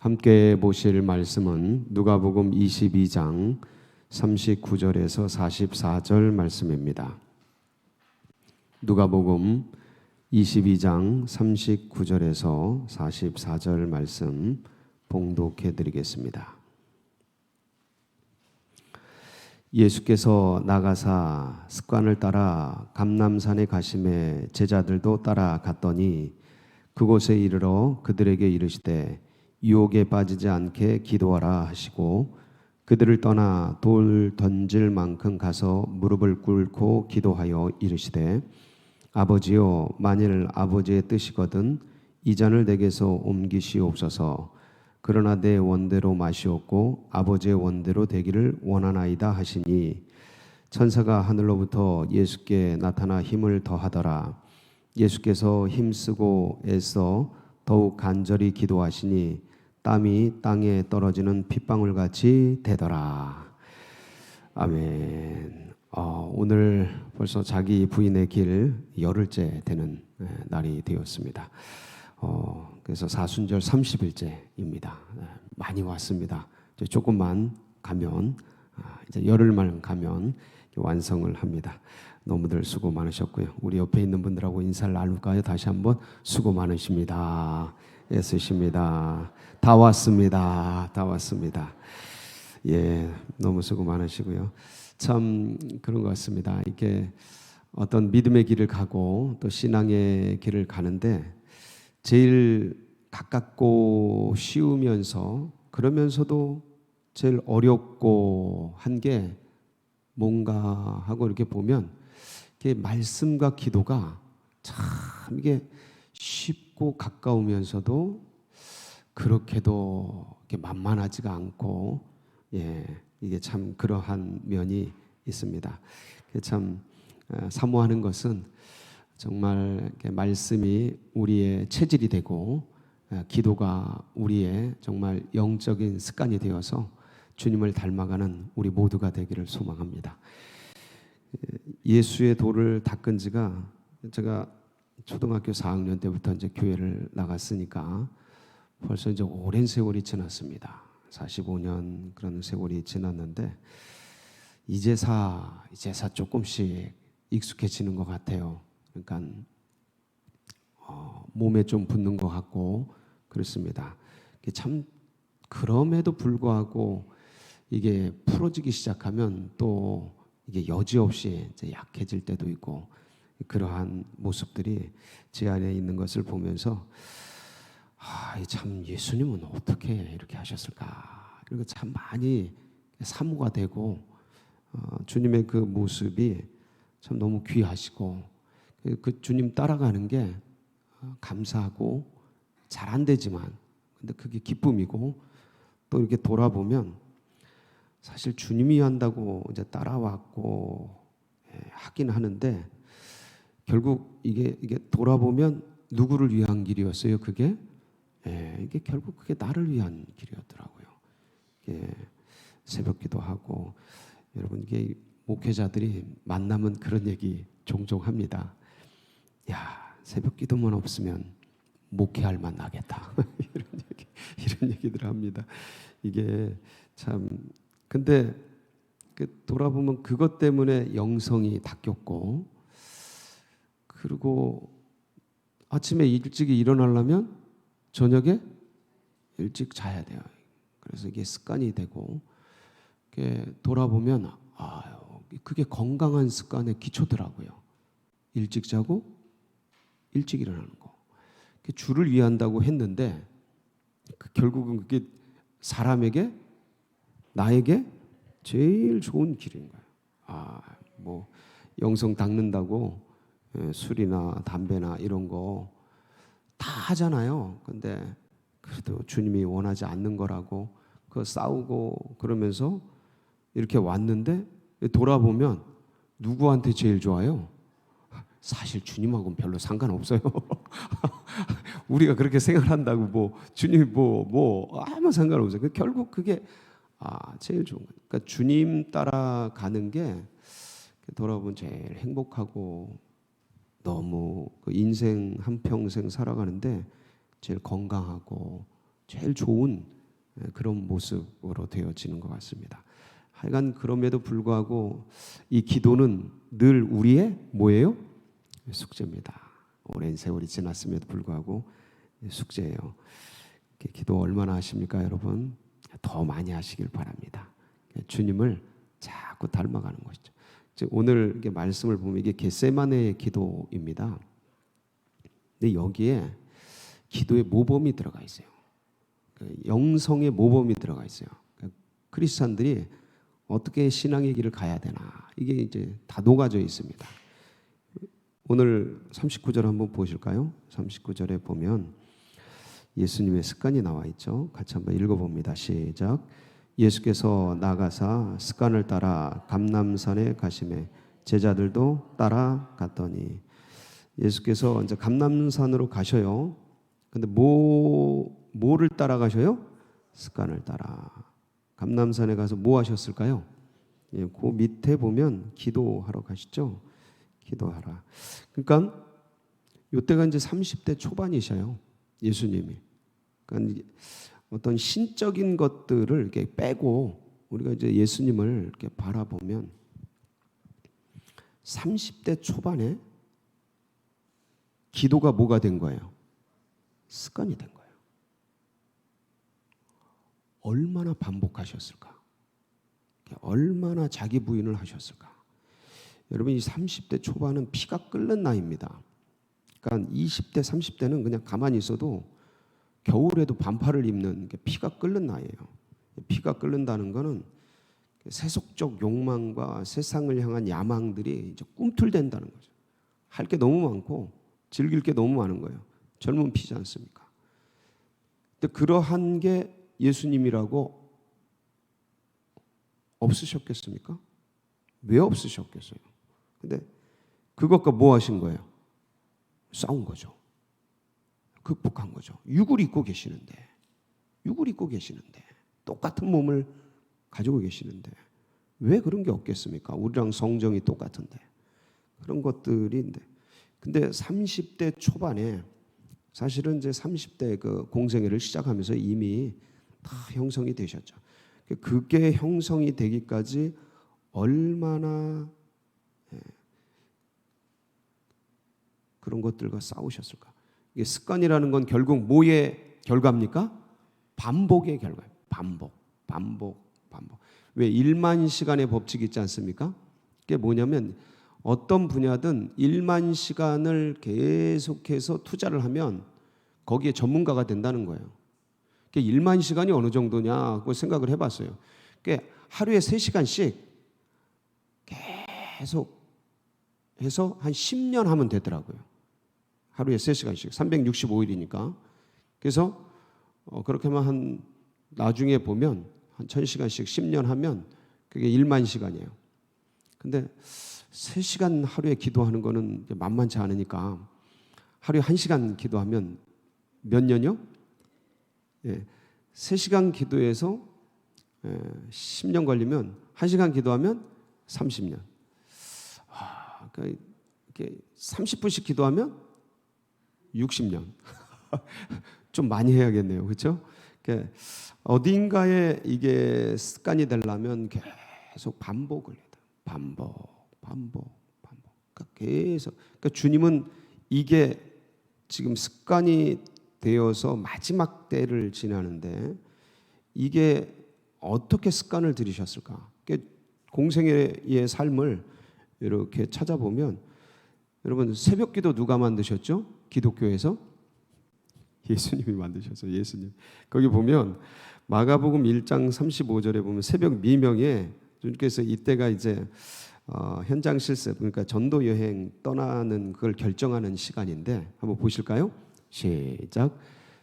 함께 보실 말씀은 누가복음 22장 39절에서 44절 말씀입니다. 누가복음 22장 39절에서 44절 말씀 봉독해 드리겠습니다. 예수께서 나가사 습관을 따라 감람산에 가심에 제자들도 따라갔더니 그곳에 이르러 그들에게 이르시되 유혹에 빠지지 않게 기도하라 하시고 그들을 떠나 돌 던질 만큼 가서 무릎을 꿇고 기도하여 이르시되 아버지여, 만일 아버지의 뜻이거든 이 잔을 내게서 옮기시옵소서. 그러나 내 원대로 마시옵고 아버지의 원대로 되기를 원하나이다 하시니 천사가 하늘로부터 예수께 나타나 힘을 더하더라. 예수께서 힘쓰고 애써 더욱 간절히 기도하시니 땀이 땅에 떨어지는 핏방울같이 되더라. 아멘. 오늘 벌써 자기 부인의 길 열흘째 되는 날이 되었습니다. 그래서 사순절 30일째입니다. 많이 왔습니다. 이제 조금만 가면 이제 열흘만 가면 완성을 합니다. 너무들 수고 많으셨고요. 우리 옆에 있는 분들하고 인사를 나눌까요? 다시 한번 수고 많으십니다. 애쓰십니다. 다 왔습니다. 다 왔습니다. 예, 너무 수고 많으시고요. 참 그런 것 같습니다. 이게 어떤 믿음의 길을 가고 또 신앙의 길을 가는데 제일 가깝고 쉬우면서 그러면서도 제일 어렵고 한 게 뭔가 하고 이렇게 보면 이게 말씀과 기도가 참 이게 쉽고 가까우면서도 그렇게도 이렇게 만만하지가 않고 이게 참 그러한 면이 있습니다. 참 사모하는 것은 정말 말씀이 우리의 체질이 되고 기도가 우리의 정말 영적인 습관이 되어서 주님을 닮아가는 우리 모두가 되기를 소망합니다. 예수의 도를 닦은 지가 제가 초등학교 4학년 때부터 이제 교회를 나갔으니까 벌써 이제 오랜 세월이 지났습니다. 45년 그런 세월이 지났는데 이제사 조금씩 익숙해지는 것 같아요. 그러니까 몸에 좀 붙는 것 같고 그렇습니다. 참 그럼에도 불구하고 이게 풀어지기 시작하면 또 이게 여지없이 이제 약해질 때도 있고 그러한 모습들이 제 안에 있는 것을 보면서 참 예수님은 어떻게 이렇게 하셨을까? 그리고 참 많이 사모가 되고 주님의 그 모습이 참 너무 귀하시고 그 주님 따라가는 게 감사하고 잘 안 되지만 근데 그게 기쁨이고 또 이렇게 돌아보면 사실 주님이 한다고 이제 따라왔고 하긴 하는데 결국 이게 돌아보면 누구를 위한 길이었어요? 그게 이게 결국 그게 나를 위한 길이었더라고요. 새벽기도 하고 여러분 이게 목회자들이 만나면 그런 얘기 종종 합니다. 야, 새벽기도만 없으면 목회할 만 나겠다. 이런 얘기들 합니다. 이게 참 근데 돌아보면 그것 때문에 영성이 닦였고 그리고 아침에 일찍이 일어나려면 저녁에 일찍 자야 돼요. 그래서 이게 습관이 되고 돌아보면 그게 건강한 습관의 기초더라고요. 일찍 자고 일찍 일어나는 거. 주를 위한다고 했는데 결국은 그게 사람에게 나에게 제일 좋은 길인 거예요. 뭐 영성 닦는다고 술이나 담배나 이런 거 다 하잖아요. 근데 그래도 주님이 원하지 않는 거라고 그 싸우고 그러면서 이렇게 왔는데 돌아보면 누구한테 제일 좋아요? 사실 주님하고는 별로 상관없어요. 우리가 그렇게 생각한다고 뭐 주님이 뭐 아무 상관없어요. 결국 그게 제일 좋은 거예요. 그러니까 주님 따라가는 게 돌아보면 제일 행복하고 너무 그 인생 한평생 살아가는데 제일 건강하고 제일 좋은 그런 모습으로 되어지는 것 같습니다. 하여간 그럼에도 불구하고 이 기도는 늘 우리의 뭐예요? 숙제입니다. 오랜 세월이 지났음에도 불구하고 숙제예요. 기도 얼마나 하십니까, 여러분? 더 많이 하시길 바랍니다. 주님을 자꾸 닮아가는 것이죠. 오늘 말씀을 보면 이게 겟세마네의 기도입니다. 근데 여기에 기도의 모범이 들어가 있어요. 영성의 모범이 들어가 있어요. 크리스찬들이 어떻게 신앙의 길을 가야 되나, 이게 이제 다 녹아져 있습니다. 오늘 39절 한번 보실까요? 39절에 보면 예수님의 습관이 나와 있죠. 같이 한번 읽어봅니다. 시작. 예수께서 나가사 습관을 따라 감람산에 가시매 제자들도 따라갔더니, 예수께서 이제 감람산으로 가셔요. 근데 뭐를 따라가셔요? 습관을 따라. 감람산에 가서 뭐 하셨을까요? 예, 그 밑에 보면 기도하러 가시죠. 기도하라. 그러니까 이때가 이제 30대 초반이셔요. 예수님이. 그러니까 어떤 신적인 것들을 이렇게 빼고 우리가 이제 예수님을 이렇게 바라보면 30대 초반에 기도가 뭐가 된 거예요? 습관이 된 거예요. 얼마나 반복하셨을까? 얼마나 자기 부인을 하셨을까? 여러분, 이 30대 초반은 피가 끓는 나이입니다. 그러니까 20대, 30대는 그냥 가만히 있어도 겨울에도 반팔을 입는 피가 끓는 나이예요. 피가 끓는다는 것은 세속적 욕망과 세상을 향한 야망들이 이제 꿈틀댄다는 거죠. 할 게 너무 많고 즐길 게 너무 많은 거예요. 젊은 피지 않습니까? 근데 그러한 게 예수님이라고 없으셨겠습니까? 왜 없으셨겠어요? 근데 그것과 뭐 하신 거예요? 싸운 거죠. 극복한 거죠. 육을 입고 계시는데 똑같은 몸을 가지고 계시는데 왜 그런 게 없겠습니까? 우리랑 성정이 똑같은데 그런 것들인데, 근데 30대 초반에 사실은 이제 30대 그 공생애를 시작하면서 이미 다 형성이 되셨죠. 그게 형성이 되기까지 얼마나 그런 것들과 싸우셨을까? 이게 습관이라는 건 결국 뭐의 결과입니까? 반복의 결과예요. 반복. 왜 1만 시간의 법칙이 있지 않습니까? 그게 뭐냐면 어떤 분야든 1만 시간을 계속해서 투자를 하면 거기에 전문가가 된다는 거예요. 1만 시간이 어느 정도냐고 생각을 해봤어요. 하루에 3시간씩 계속 해서 한 10년 하면 되더라고요. 하루에 3시간씩 365일이니까. 그래서 그렇게 하면 한 나중에 보면 한 1000시간씩 10년 하면 그게 1만 시간이에요. 근데 3시간 하루에 기도하는 거는 만만치 않으니까 하루에 1시간 기도하면 몇 년이요? 3시간 기도해서 10년 걸리면 1시간 기도하면 30년. 그러니까 이렇게 30분씩 기도하면 60년. 좀 많이 해야겠네요. 그렇죠? 어딘가에 이게 습관이 되려면 계속 반복을 해야 돼요. 반복. 그러니까 계속. 그러니까 주님은 이게 지금 습관이 되어서 마지막 때를 지나는데 이게 어떻게 습관을 들이셨을까? 공생애의 삶을 이렇게 찾아보면 여러분, 새벽기도 누가 만드셨죠? 기독교에서 예수님이 만드셨어요. 예수님. 거기 보면 마가복음 1장 35절에 보면 새벽 미명에 주님께서 이때가 이제 현장 실습, 그러니까 전도 여행 떠나는 그걸 결정하는 시간인데 한번 보실까요? 시작.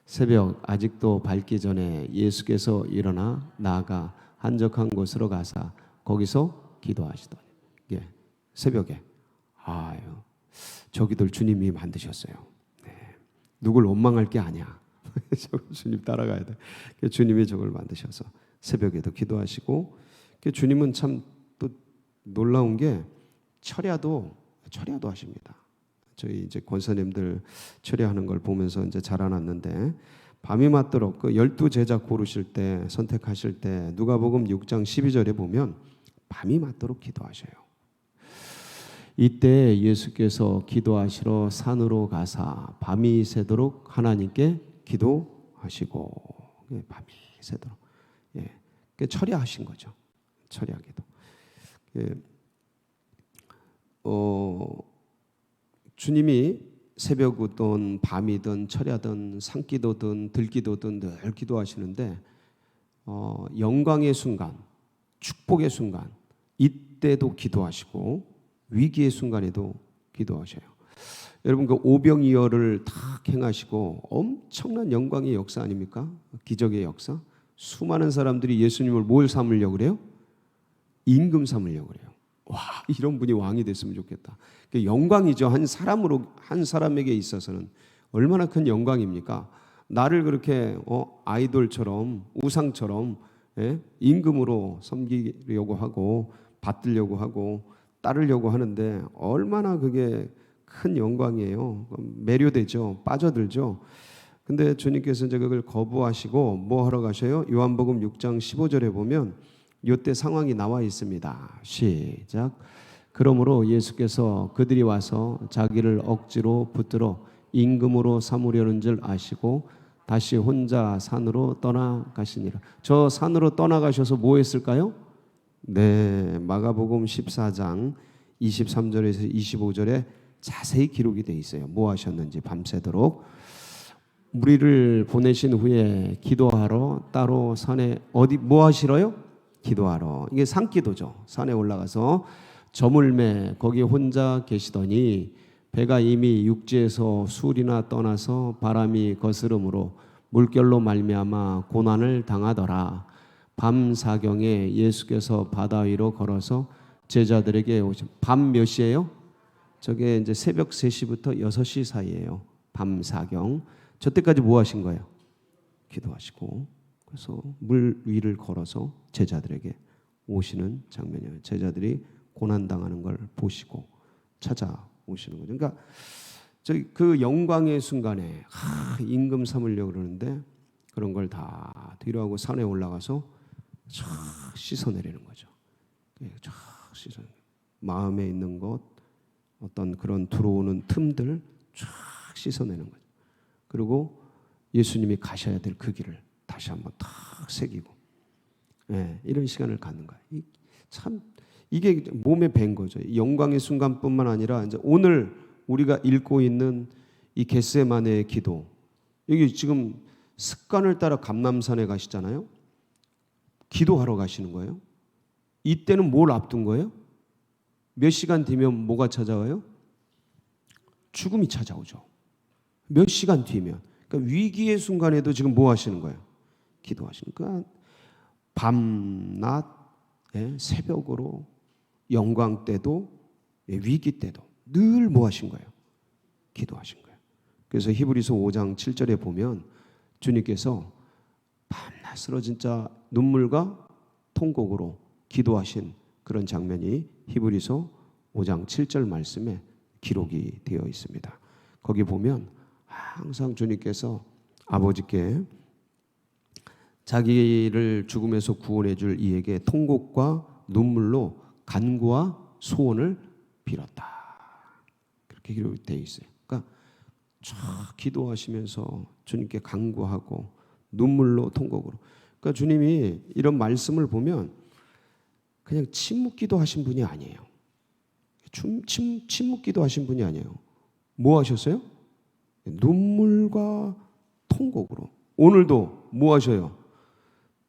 새벽 아직도 밝기 전에 예수께서 일어나 나아가 한적한 곳으로 가사 거기서 기도하시더니. 예, 새벽에. 아유, 저기들 주님이 만드셨어요. 네. 누굴 원망할 게 아니야. 주님 따라가야 돼. 주님이 저걸 만드셔서 새벽에도 기도하시고, 주님은 참 또 놀라운 게 철야도 하십니다. 저희 이제 권사님들 철야하는 걸 보면서 이제 자라났는데 밤이 맞도록 그 12제자 고르실 때, 선택하실 때 누가복음 6장 12절에 보면 밤이 맞도록 기도하셔요. 이때 예수께서 기도하시러 산으로 가사 밤이 새도록 하나님께 기도하시고, 밤이 새도록, 처리하신 거죠. 처리하기도. 주님이 새벽이든 밤이든 철야든 산기도든 들기도든 늘 기도하시는데, 영광의 순간, 축복의 순간, 이때도 기도하시고 위기의 순간에도 기도하셔요. 여러분, 그 오병이어를 다 행하시고 엄청난 영광의 역사 아닙니까? 기적의 역사. 수많은 사람들이 예수님을 뭘 삼으려고 그래요? 임금 삼으려고 그래요. 와, 이런 분이 왕이 됐으면 좋겠다. 영광이죠. 한 사람에게 있어서는 얼마나 큰 영광입니까? 나를 그렇게 아이돌처럼, 우상처럼, 임금으로 섬기려고 하고 받들려고 하고 따르려고 하는데 얼마나 그게 큰 영광이에요. 매료되죠. 빠져들죠. 근데 주님께서 이제 그걸 거부하시고 뭐 하러 가셔요? 요한복음 6장 15절에 보면 이때 상황이 나와 있습니다. 시작. 그러므로 예수께서 그들이 와서 자기를 억지로 붙들어 임금으로 삼으려는 줄 아시고 다시 혼자 산으로 떠나가시니라. 저 산으로 떠나가셔서 뭐 했을까요? 네, 마가복음 14장 23절에서 25절에 자세히 기록이 되어 있어요. 뭐 하셨는지 밤새도록 무리를 보내신 후에 기도하러 따로 산에 어디 뭐 하시러요? 기도하러. 이게 산기도죠. 산에 올라가서 저물매 거기 혼자 계시더니 배가 이미 육지에서 술이나 떠나서 바람이 거스름으로 물결로 말미암아 고난을 당하더라. 밤 사경에 예수께서 바다 위로 걸어서 제자들에게 오신. 밤 몇 시예요? 저게 이제 새벽 3시부터 6시 사이예요. 밤 사경. 저 때까지 뭐 하신 거예요? 기도하시고, 그래서 물 위를 걸어서 제자들에게 오시는 장면이에요. 제자들이 고난 당하는 걸 보시고 찾아오시는 거죠. 그러니까 그 영광의 순간에 임금 삼으려고 그러는데 그런 걸 다 뒤로하고 산에 올라가서 쫙 씻어내리는 거죠. 쫙 씻어. 마음에 있는 것, 어떤 그런 들어오는 틈들 쫙 씻어내는 거죠. 그리고 예수님이 가셔야 될 그 길을 다시 한번 탁 새기고, 이런 시간을 갖는 거예요. 참 이게 몸에 밴 거죠. 영광의 순간뿐만 아니라 이제 오늘 우리가 읽고 있는 이 겟세마네의 기도, 여기 지금 습관을 따라 감람산에 가시잖아요. 기도하러 가시는 거예요. 이때는 뭘 앞둔 거예요? 몇 시간 뒤면 뭐가 찾아와요? 죽음이 찾아오죠. 몇 시간 뒤면. 그러니까 위기의 순간에도 지금 뭐 하시는 거예요? 기도하시는 거예요. 밤낮, 새벽으로, 영광 때도, 위기 때도 늘 뭐 하신 거예요? 기도하신 거예요. 그래서 히브리서 5장 7절에 보면 주님께서 밤낮으로 진짜 눈물과 통곡으로 기도하신 그런 장면이 히브리서 5장 7절 말씀에 기록이 되어 있습니다. 거기 보면 항상 주님께서 아버지께 자기를 죽음에서 구원해 줄 이에게 통곡과 눈물로 간구와 소원을 빌었다. 그렇게 기록이 되어 있어요. 그러니까 쫙 기도하시면서 주님께 간구하고 눈물로 통곡으로. 그러니까 주님이 이런 말씀을 보면 그냥 침묵기도 하신 분이 아니에요. 침묵기도 하신 분이 아니에요. 뭐 하셨어요? 눈물과 통곡으로. 오늘도 뭐 하셔요?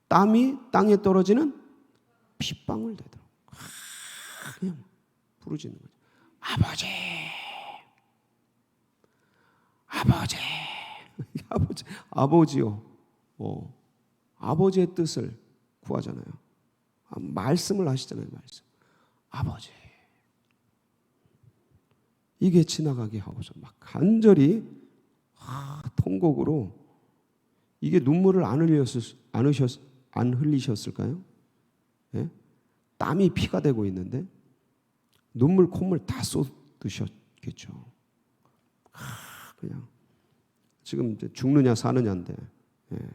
땀이 땅에 떨어지는 핏방울 되도록 그냥 부르짖는 거죠. 아버지, 아버지, 아버지, 아버지요. 아버지의 뜻을 구하잖아요. 말씀을 하시잖아요. 말씀. 아버지, 이게 지나가게 하고서 막 간절히 통곡으로. 이게 눈물을 안 흘리셨을까요? 예? 땀이 피가 되고 있는데 눈물 콧물 다 쏟으셨겠죠. 그냥 지금 이제 죽느냐 사느냐인데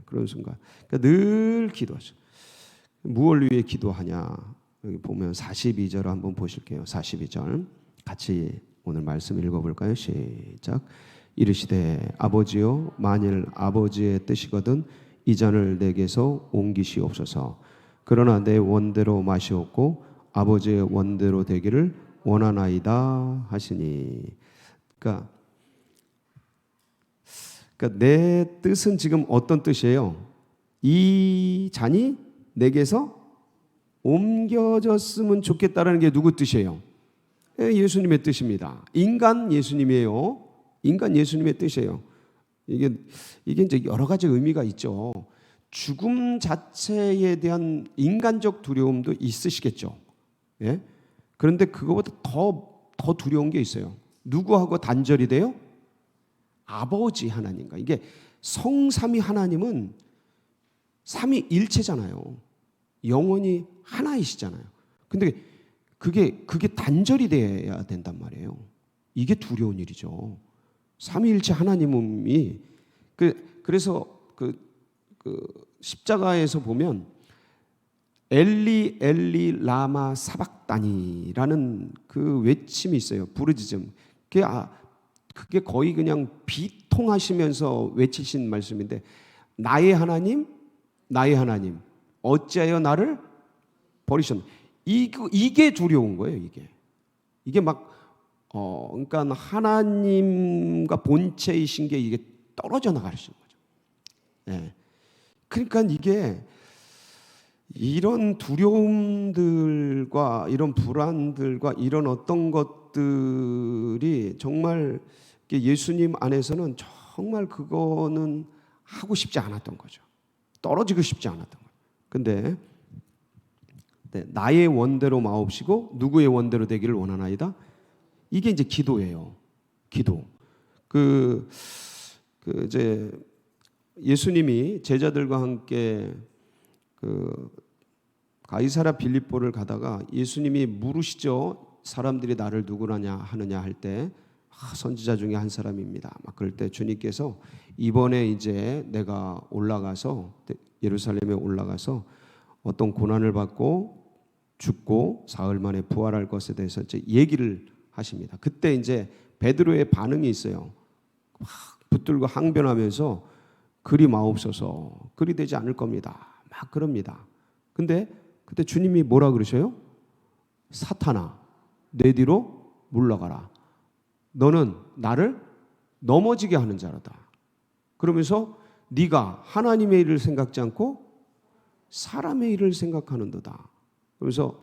그런 순간. 그러니까 늘 기도하죠. 무엇을 위해 기도하냐? 여기 보면 42절 한번 보실게요. 42절 같이 오늘 말씀 읽어볼까요? 시작. 이르시되 아버지여 만일 아버지의 뜻이거든 이 잔을 내게서 옮기시옵소서. 그러나 내 원대로 마시옵고 아버지의 원대로 되기를 원하나이다 하시니. 그러니까 내 뜻은 지금 어떤 뜻이에요? 이 잔이 내게서 옮겨졌으면 좋겠다라는 게 누구 뜻이에요? 예수님의 뜻입니다. 인간 예수님이에요. 인간 예수님의 뜻이에요. 이게 이제 여러 가지 의미가 있죠. 죽음 자체에 대한 인간적 두려움도 있으시겠죠. 예? 그런데 그거보다 더 두려운 게 있어요. 누구하고 단절이 돼요? 아버지 하나님과. 이게 성삼위 하나님은 삼위일체잖아요. 영원히 하나이시잖아요. 근데 그게 단절이 돼야 된단 말이에요. 이게 두려운 일이죠. 삼위일체 하나님이 그래서 십자가에서 보면 엘리 엘리 라마 사박다니라는 그 외침이 있어요. 부르짖음. 그게 거의 그냥 비통하시면서 외치신 말씀인데, 나의 하나님, 나의 하나님, 어찌하여 나를 버리셨나? 이게 두려운 거예요. 이게 막 그러니까 하나님과 본체이신 게 이게 떨어져 나가시는 거죠. 네. 그러니까 이게 이런 두려움들과 이런 불안들과 이런 어떤 것들이 정말 예수님 안에서는 정말 그거는 하고 싶지 않았던 거죠. 떨어지고 싶지 않았던 거예요. 근데 나의 원대로 마옵시고 누구의 원대로 되기를 원하나이다. 이게 이제 기도예요. 기도. 이제 예수님이 제자들과 함께 가이사랴 빌립보를 가다가 예수님이 물으시죠. 사람들이 나를 누구라냐 하느냐 할 때 선지자 중에 한 사람입니다. 막 그럴 때 주님께서 이번에 이제 내가 올라가서 예루살렘에 올라가서 어떤 고난을 받고 죽고 사흘 만에 부활할 것에 대해서 이제 얘기를 하십니다. 그때 이제 베드로의 반응이 있어요. 막 붙들고 항변하면서 그리 마옵소서, 그리 되지 않을 겁니다. 막 그럽니다. 근데 그때 주님이 뭐라 그러셔요? 사탄아, 내 뒤로 물러가라. 너는 나를 넘어지게 하는 자로다. 그러면서 네가 하나님의 일을 생각지 않고 사람의 일을 생각하는도다. 그래서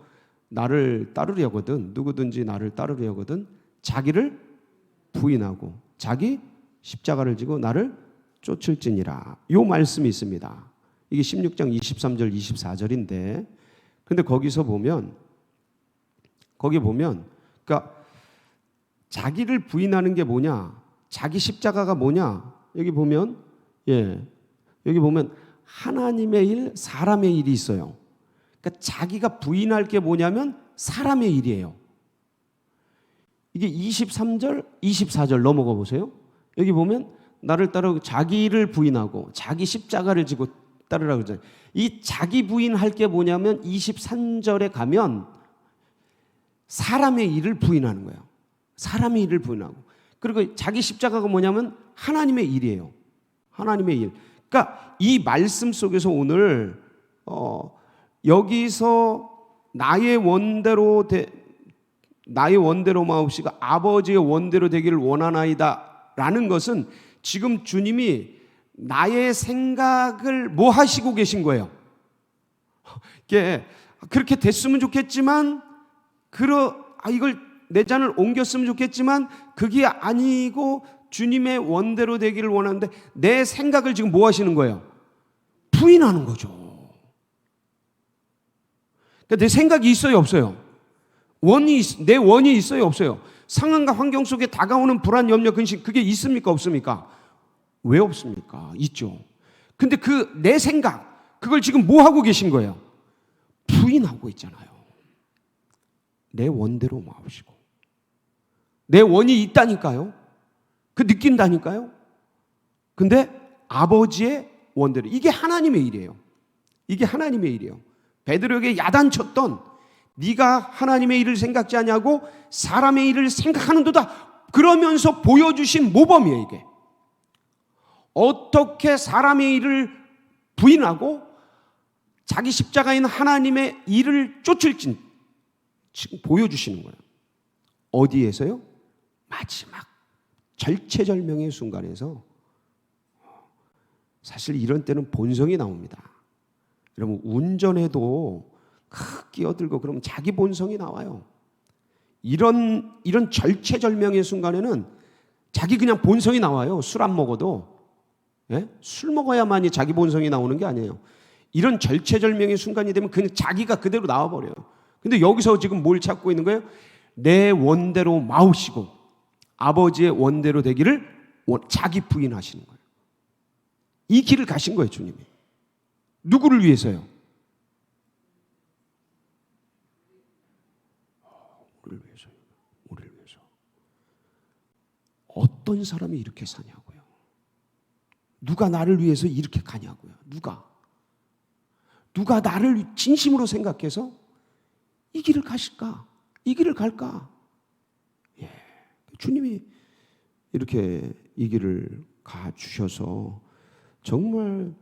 나를 따르려거든, 누구든지 나를 따르려거든 자기를 부인하고 자기 십자가를 지고 나를 쫓을지니라. 요 말씀이 있습니다. 이게 16장 23절 24절인데, 근데 거기 보면 그러니까 자기를 부인하는 게 뭐냐, 자기 십자가가 뭐냐, 여기 보면 하나님의 일, 사람의 일이 있어요. 그러니까 자기가 부인할 게 뭐냐면 사람의 일이에요. 이게 23절, 24절 넘어가 보세요. 여기 보면 나를 따르고 자기를 부인하고 자기 십자가를 지고 따르라고 그러잖아요. 이 자기 부인할 게 뭐냐면 23절에 가면 사람의 일을 부인하는 거예요. 사람의 일을 부인하고, 그리고 자기 십자가가 뭐냐면 하나님의 일이에요. 하나님의 일. 그러니까 이 말씀 속에서 오늘 여기서 나의 원대로 마옵시고 아버지의 원대로 되기를 원하나이다 라는 것은 지금 주님이 나의 생각을 뭐 하시고 계신 거예요? 그렇게 됐으면 좋겠지만 이걸 내 잔을 옮겼으면 좋겠지만 그게 아니고 주님의 원대로 되기를 원하는데 내 생각을 지금 뭐 하시는 거예요? 부인하는 거죠. 그러니까 내 생각이 있어요, 없어요? 내 원이 있어요, 없어요? 상황과 환경 속에 다가오는 불안, 염려, 근심, 그게 있습니까, 없습니까? 왜 없습니까? 있죠. 근데 내 생각, 그걸 지금 뭐 하고 계신 거예요? 부인하고 있잖아요. 내 원대로 마옵시고. 내 원이 있다니까요. 느낀다니까요. 근데 아버지의 원대로. 이게 하나님의 일이에요. 이게 하나님의 일이에요. 베드로에게 야단쳤던 네가 하나님의 일을 생각지 않냐고 사람의 일을 생각하는도다. 그러면서 보여주신 모범이에요. 이게 어떻게 사람의 일을 부인하고 자기 십자가에 있는 하나님의 일을 쫓을지 지금 보여주시는 거예요. 어디에서요? 마지막 절체절명의 순간에서. 사실 이런 때는 본성이 나옵니다. 여러분 운전해도 끼어들고 그러면 자기 본성이 나와요. 이런 절체절명의 순간에는 자기 그냥 본성이 나와요. 술 안 먹어도. 예? 술 먹어야만이 자기 본성이 나오는 게 아니에요. 이런 절체절명의 순간이 되면 그냥 자기가 그대로 나와버려요. 근데 여기서 지금 뭘 찾고 있는 거예요? 내 원대로 마우시고 아버지의 원대로 되기를 자기 부인하시는 거예요. 이 길을 가신 거예요, 주님이. 누구를 위해서요? 우리를 위해서요. 우리를 위해서. 어떤 사람이 이렇게 사냐고요? 누가 나를 위해서 이렇게 가냐고요? 누가 나를 진심으로 생각해서 이 길을 가실까? 이 길을 갈까? 예. 주님이 이렇게 이 길을 가주셔서 정말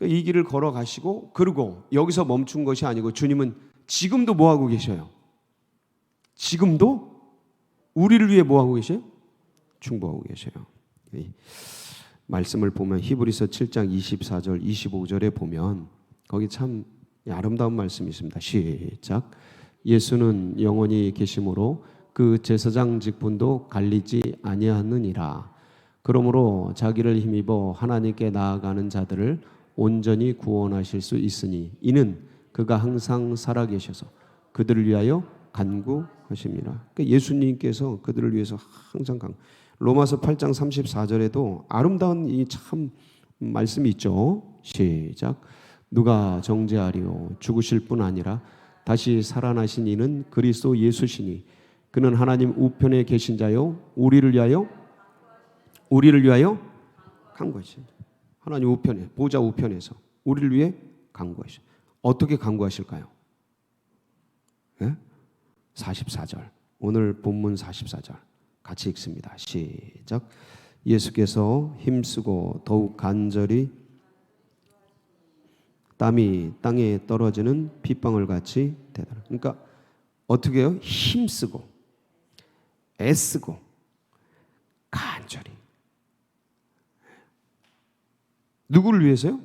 이 길을 걸어가시고, 그리고 여기서 멈춘 것이 아니고 주님은 지금도 뭐하고 계셔요? 지금도 우리를 위해 뭐하고 계셔요? 충고하고 계셔요. 말씀을 보면 히브리서 7장 24절 25절에 보면 거기 참 아름다운 말씀이 있습니다. 시작. 예수는 영원히 계심으로 그 제사장 직분도 갈리지 아니하느니라. 그러므로 자기를 힘입어 하나님께 나아가는 자들을 온전히 구원하실 수 있으니 이는 그가 항상 살아계셔서 그들을 위하여 간구하십니다. 그러니까 예수님께서 그들을 위해서 항상 로마서 8장 34절에도 아름다운 이 참 말씀이 있죠. 시작. 누가 정죄하리요 죽으실 뿐 아니라 다시 살아나신 이는 그리스도 예수시니 그는 하나님 우편에 계신 자요 우리를 위하여 간구하십니다. 하나님 우편에, 보좌 우편에서 우리를 위해 간구하십니다. 어떻게 간구하실까요? 네? 44절. 오늘 본문 44절 같이 읽습니다. 시작. 예수께서 힘쓰고 더욱 간절히 땀이 땅에 떨어지는 핏방울 같이 되더라. 그러니까 어떻게 해요? 힘쓰고 애쓰고 간절히. 누구를 위해서요?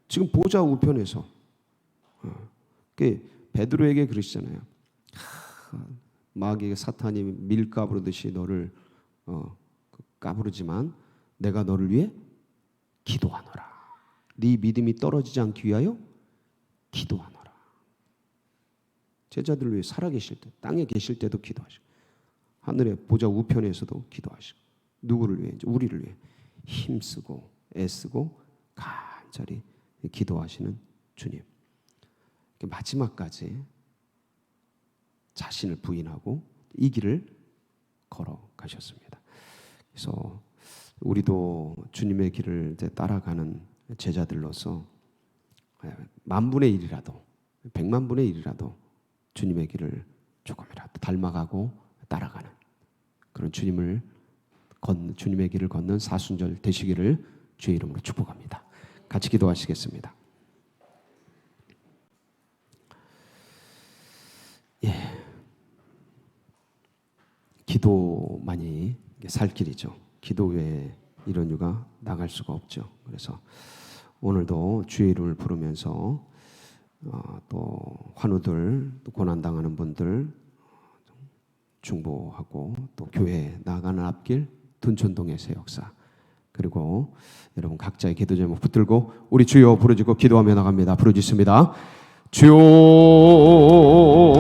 지금 보좌 우편에서. 베드로에게 그러시잖아요. 마귀의 사탄이 밀 까부르듯이 너를 까부르지만 내가 너를 위해 기도하노라. 네 믿음이 떨어지지 않기 위하여 기도하노라. 제자들을 위해 살아계실 때, 땅에 계실 때도 기도하시고 하늘의 보좌 우편에서도 기도하시고 누구를 위해? 우리를 위해 힘쓰고 애쓰고 간절히 기도하시는 주님. 마지막까지 자신을 부인하고 이 길을 걸어가셨습니다. 그래서 우리도 주님의 길을 따라가는 제자들로서 10,000분의 1이라도 100,000,000분의 1이라도 주님의 길을 조금이라도 닮아가고 따라가는 그런 주님의 길을 걷는 사순절 되시기를 주의 이름으로 축복합니다. 같이 기도하시겠습니다. 기도만이 살 길이죠. 기도 외에 이런 이유가 나갈 수가 없죠. 그래서 오늘도 주의 이름을 부르면서 또 환우들, 또 고난당하는 분들 중보하고 또 교회에 나아가는 앞길 둔촌동의 새 역사, 그리고 여러분 각자의 기도 제목 붙들고 우리 주여 부르짖고 기도하며 나갑니다. 부르짖습니다. 주여.